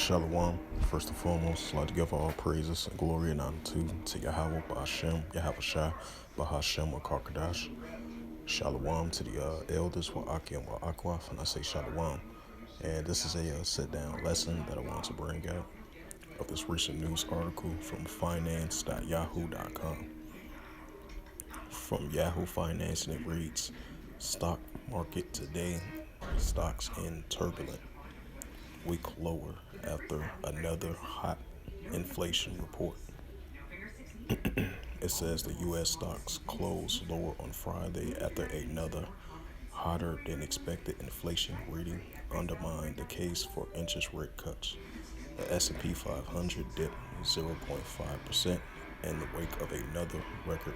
Shalom. First and foremost, I'd like to give all praises and glory and honor to Yahweh, Ba'ashem, Yahweh Shai, Bahashem, Wakarkadash. Shalom to the elders, Wa'aki and Wa'akwaf, and I say Shalom. And this is a sit-down lesson that I want to bring out of this recent news article from finance.yahoo.com. From Yahoo Finance, and it reads, Stock market today, stocks in turbulent. Week lower after another hot inflation report. It says the U.S. stocks closed lower on Friday after another hotter than expected inflation reading undermined the case for interest rate cuts. The S&P 500 dipped 0.5% in the wake of another record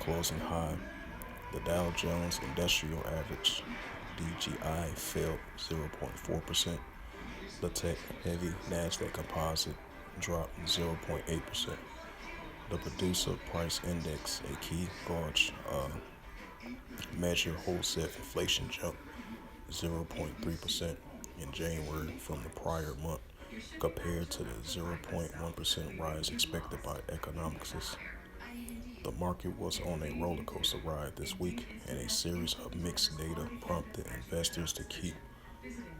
closing high. The Dow Jones Industrial Average (DJI) fell 0.4%. The tech-heavy Nasdaq Composite dropped 0.8%. The Producer Price Index, a key gauge measure wholesale inflation, jumped 0.3% in January from the prior month, compared to the 0.1% rise expected by economists. The market was on a roller coaster ride this week, and a series of mixed data prompted investors to keep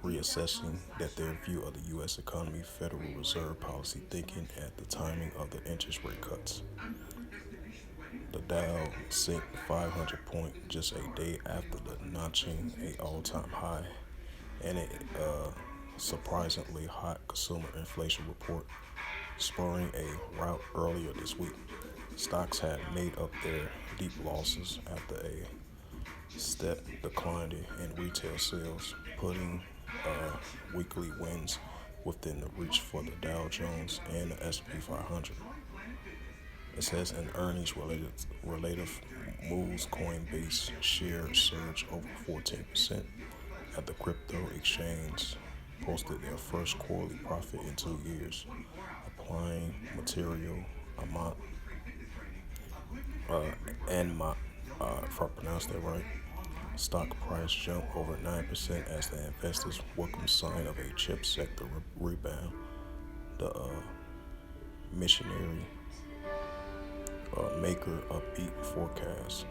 reassessing that their view of the U.S. economy, Federal Reserve policy thinking at the timing of the interest rate cuts. The Dow sank 500 points just a day after the notching an all-time high, and a surprisingly hot consumer inflation report, spurring a rout earlier this week. Stocks had made up their deep losses after a step decline in retail sales, putting weekly wins within the reach for the Dow Jones and the S&P 500. It says in earnings related moves, Coinbase shares surged over 14% at the crypto exchange posted their first quarterly profit in 2 years, applying material amount if I pronounced that right. Stock price jumped over 9% as the investors welcomed sign of a chip sector rebound. The missionary maker upbeat forecast.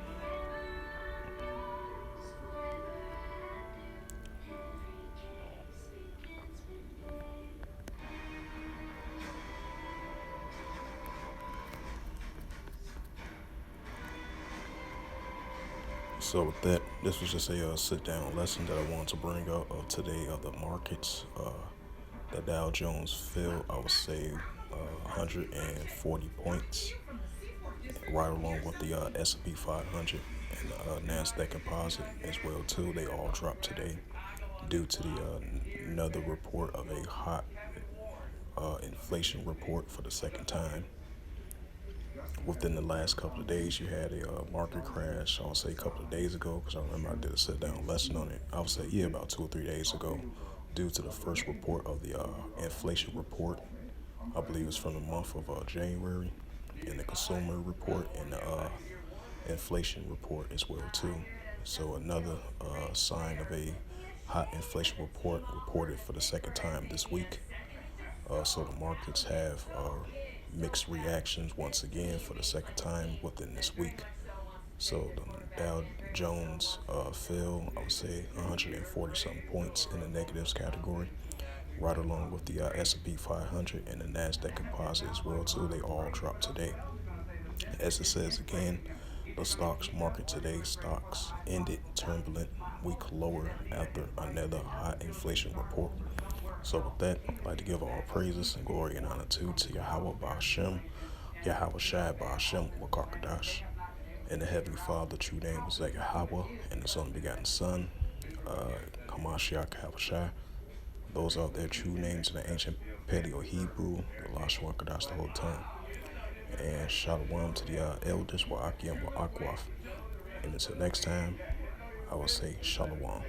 So with that, this was just a sit-down lesson that I wanted to bring out of today of the markets. The Dow Jones fell, I would say, 140 points, right along with the S&P 500 and the Nasdaq Composite as well too. They all dropped today due to the another report of a hot inflation report for the second time. Within the last couple of days, you had a market crash. I'll say a couple of days ago, because I remember I did a sit-down lesson on it. I would say, about 2 or 3 days ago, due to the first report of the inflation report. I believe it's from the month of January, and the consumer report and the inflation report as well too. So another sign of a hot inflation report reported for the second time this week. So the markets have mixed reactions once again for the second time within this week. So the Dow Jones fell, I would say, 140 something points in the negatives category, right along with the S&P 500 and the Nasdaq Composite as well too. They all dropped today. As it says again, the stocks market today, stocks ended turbulent, week lower after another hot inflation report. So with that, I'd like to give all praises and glory and honor to Yahweh Ba'ashem, Yahweh Shai Ba'ashem, Wakarkadash. And the Heavenly Father, true name is Yahweh, and His only begotten Son, Hamashiach Yahweh Shai. Those are their true names in the ancient Paleo-Hebrew, the Lashon Kadash the whole time. And Shalom to the elders, Wa'aki and Wa'akwaf. And until next time, I will say Shalom.